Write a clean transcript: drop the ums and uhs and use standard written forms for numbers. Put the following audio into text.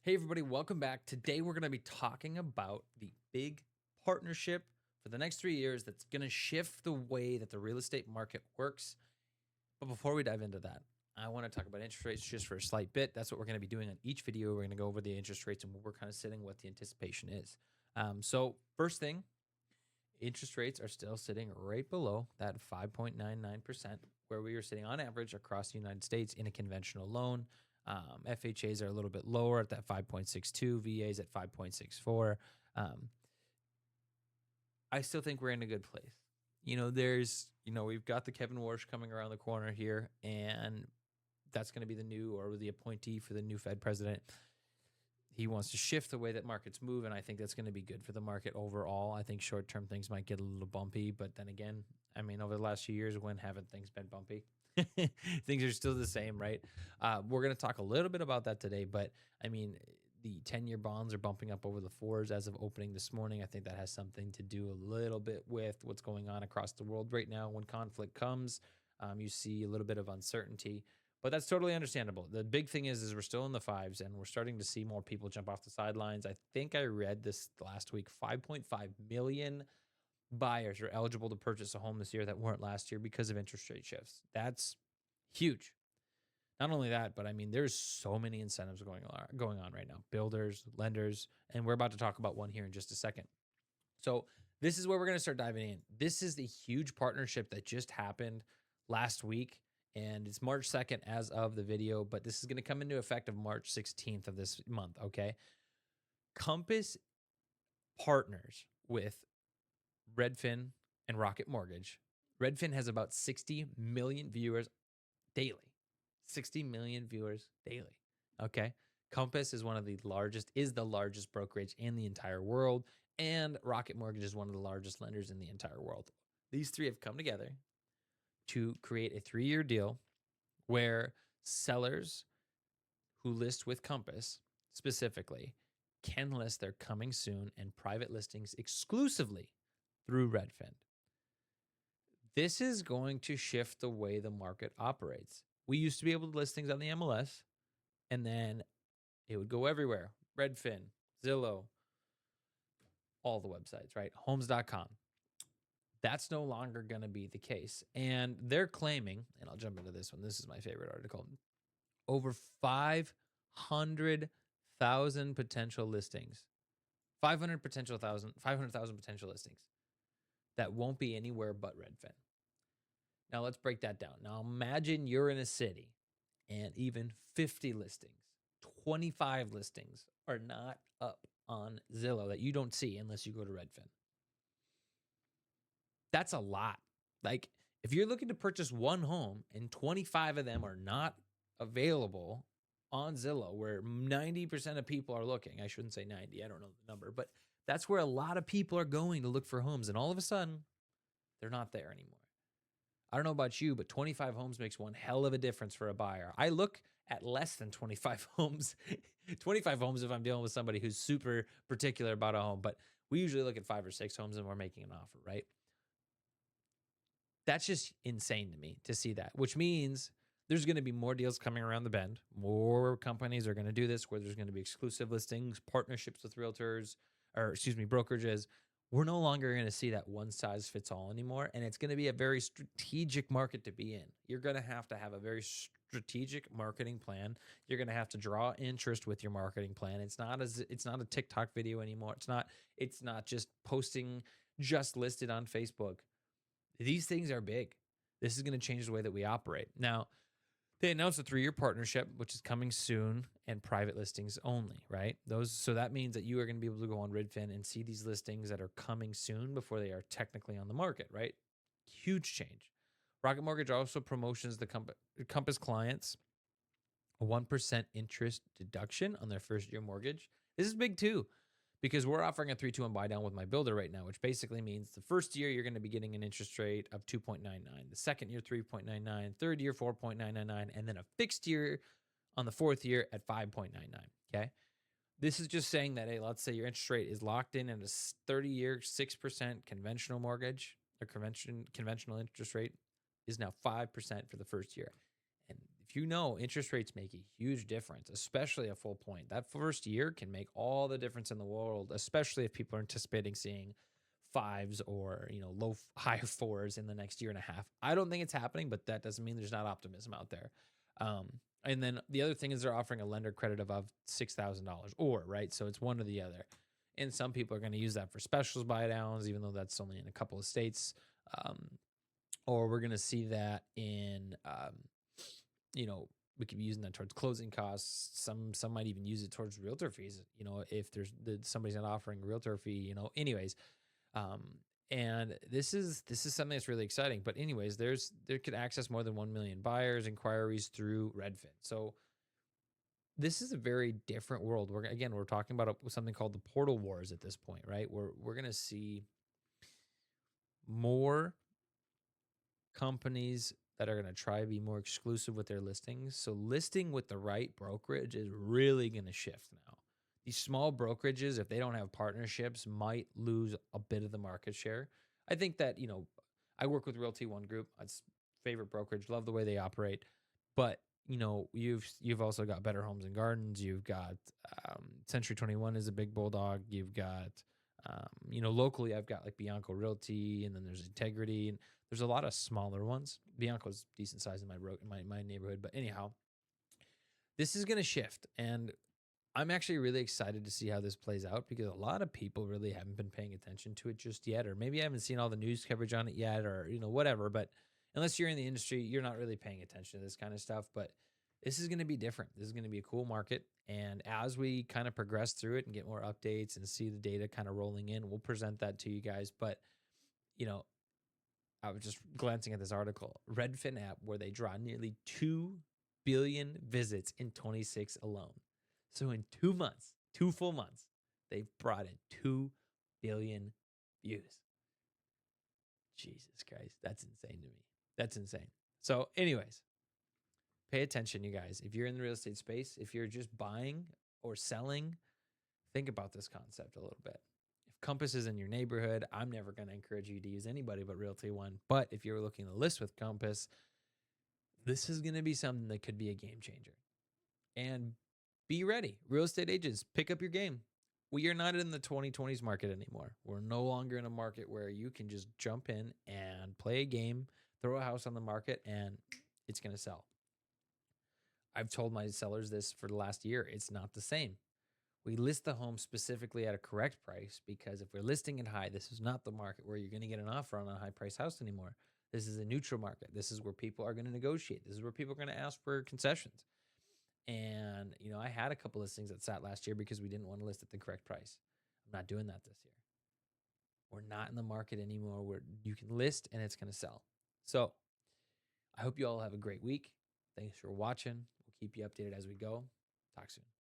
Hey, everybody, welcome back. Today, we're going to be talking about the big partnership for the next 3 years that's going to shift the way that the real estate market works. But before we dive into that, I want to talk about interest rates just for a slight bit. That's what we're going to be doing on each video. We're going to go over the interest rates and what we're kind of sitting, what the anticipation is. So, first thing, interest rates are still sitting right below that 5.99%, where we are sitting on average across the United States in a conventional loan. FHAs are a little bit lower at that 5.62, VAs at 5.64. I still think we're in a good place. We've got the Kevin Warsh coming around the corner here, and that's going to be the new or the appointee for the new Fed president. He wants to shift the way that markets move, and I think that's going to be good for the market overall. I think short-term things might get a little bumpy, but then again, I mean, over the last few years, when haven't things been bumpy? Things are still the same, right? We're going to talk a little bit about that today, but I mean, the 10-year bonds are bumping up over the fours as of opening this morning. I think that has something to do a little bit with what's going on across the world right now. When conflict comes, you see a little bit of uncertainty, but that's totally understandable. The big thing is we're still in the fives, and we're starting to see more people jump off the sidelines. I think I read this last week, 5.5 million buyers are eligible to purchase a home this year that weren't last year because of interest rate shifts. That's huge. Not only that, but I mean, there's so many incentives going on right now. Builders, lenders, and we're about to talk about one here in just a second. So this is where we're going to start diving in. This is the huge partnership that just happened last week, and it's March 2nd as of the video, but this is going to come into effect of March 16th of this month, okay? Compass partners with Redfin and Rocket Mortgage. Redfin has about 60 million viewers daily. 60 million viewers daily. Okay. Compass is the largest brokerage in the entire world. And Rocket Mortgage is one of the largest lenders in the entire world. These three have come together to create a 3-year deal where sellers who list with Compass specifically can list their coming soon and private listings exclusively through Redfin. This is going to shift the way the market operates. We used to be able to list things on the MLS, and then it would go everywhere. Redfin, Zillow, all the websites, right? Homes.com. That's no longer going to be the case. And they're claiming, and I'll jump into this one. This is my favorite article. Over 500,000 potential listings. 500,000 potential listings that won't be anywhere but Redfin. Now let's break that down. Now imagine you're in a city and even 50 listings, 25 listings are not up on Zillow that you don't see unless you go to Redfin. That's a lot. Like, if you're looking to purchase one home and 25 of them are not available on Zillow, where 90% of people are looking, I shouldn't say 90, I don't know the number, but that's where a lot of people are going to look for homes. And all of a sudden, they're not there anymore. I don't know about you, but 25 homes makes one hell of a difference for a buyer. I look at less than 25 homes. 25 homes if I'm dealing with somebody who's super particular about a home, but we usually look at 5 or 6 homes and we're making an offer, right? That's just insane to me to see that, which means there's going to be more deals coming around the bend. More companies are going to do this, where there's going to be exclusive listings, partnerships with brokerages. We're no longer going to see that one size fits all anymore. And it's going to be a very strategic market to be in. You're going to have a very strategic marketing plan. You're going to have to draw interest with your marketing plan. It's not a TikTok video anymore. It's not just posting just listed on Facebook. These things are big. This is going to change the way that we operate. Now, they announced a 3-year partnership, which is coming soon, and private listings only, right? So that means that you are going to be able to go on Redfin and see these listings that are coming soon before they are technically on the market, right? Huge change. Rocket Mortgage also promotions the Compass clients a 1% interest deduction on their first-year mortgage. This is big too, because we're offering a 3-2-1 buy down with my builder right now, which basically means the first year you're going to be getting an interest rate of 2.99, the second year 3.99, third year 4.999, and then a fixed year on the fourth year at 5.99. Okay, this is just saying that, hey, let's say your interest rate is locked in at a 30-year 6% conventional mortgage, or conventional interest rate is now 5% for the first year. And if interest rates make a huge difference, especially a full point. That first year can make all the difference in the world, especially if people are anticipating seeing fives or, high fours in the next year and a half. I don't think it's happening, but that doesn't mean there's not optimism out there. Um, and then the other thing is they're offering a lender credit above $6,000 right? So it's one or the other. And some people are going to use that for specials buy downs, even though that's only in a couple of states. Um, or we're going to see that in, we could be using that towards closing costs. Some might even use it towards realtor fees. If somebody's not offering a realtor fee. Anyways, um, and this is something that's really exciting. But anyways, there could access more than 1 million buyers inquiries through Redfin. So this is a very different world. We're talking about something called the portal wars at this point, right? We're gonna see more companies that are going to try to be more exclusive with their listings. So listing with the right brokerage is really going to shift now. These small brokerages, if they don't have partnerships, might lose a bit of the market share. I think that, I work with Realty One Group. It's favorite brokerage. Love the way they operate. But, you've also got Better Homes and Gardens. You've got Century 21 is a big bulldog. You've got, locally I've got like Bianco Realty, and then there's Integrity, and there's a lot of smaller ones. Bianco's decent size in my neighborhood, but anyhow, this is going to shift, and I'm actually really excited to see how this plays out because a lot of people really haven't been paying attention to it just yet, or maybe I haven't seen all the news coverage on it yet, or whatever. But unless you're in the industry, you're not really paying attention to this kind of stuff. But this is going to be different. This is going to be a cool market, and as we kind of progress through it and get more updates and see the data kind of rolling in, we'll present that to you guys. But I was just glancing at this article, Redfin app, where they draw nearly 2 billion visits in 26 alone. So in 2 months, 2 full months, they've brought in 2 billion views. Jesus Christ, that's insane to me. That's insane. So anyways, pay attention, you guys. If you're in the real estate space, if you're just buying or selling, think about this concept a little bit. If Compass is in your neighborhood, I'm never going to encourage you to use anybody but Realty One. But if you're looking to list with Compass, this is going to be something that could be a game changer. And be ready. Real estate agents, pick up your game. We are not in the 2020s market anymore. We're no longer in a market where you can just jump in and play a game, throw a house on the market, and it's going to sell. I've told my sellers this for the last year. It's not the same. We list the home specifically at a correct price because if we're listing it high, this is not the market where you're going to get an offer on a high price house anymore. This is a neutral market. This is where people are going to negotiate. This is where people are going to ask for concessions. And, I had a couple listings that sat last year because we didn't want to list at the correct price. I'm not doing that this year. We're not in the market anymore where you can list and it's going to sell. So I hope you all have a great week. Thanks for watching. We'll keep you updated as we go. Talk soon.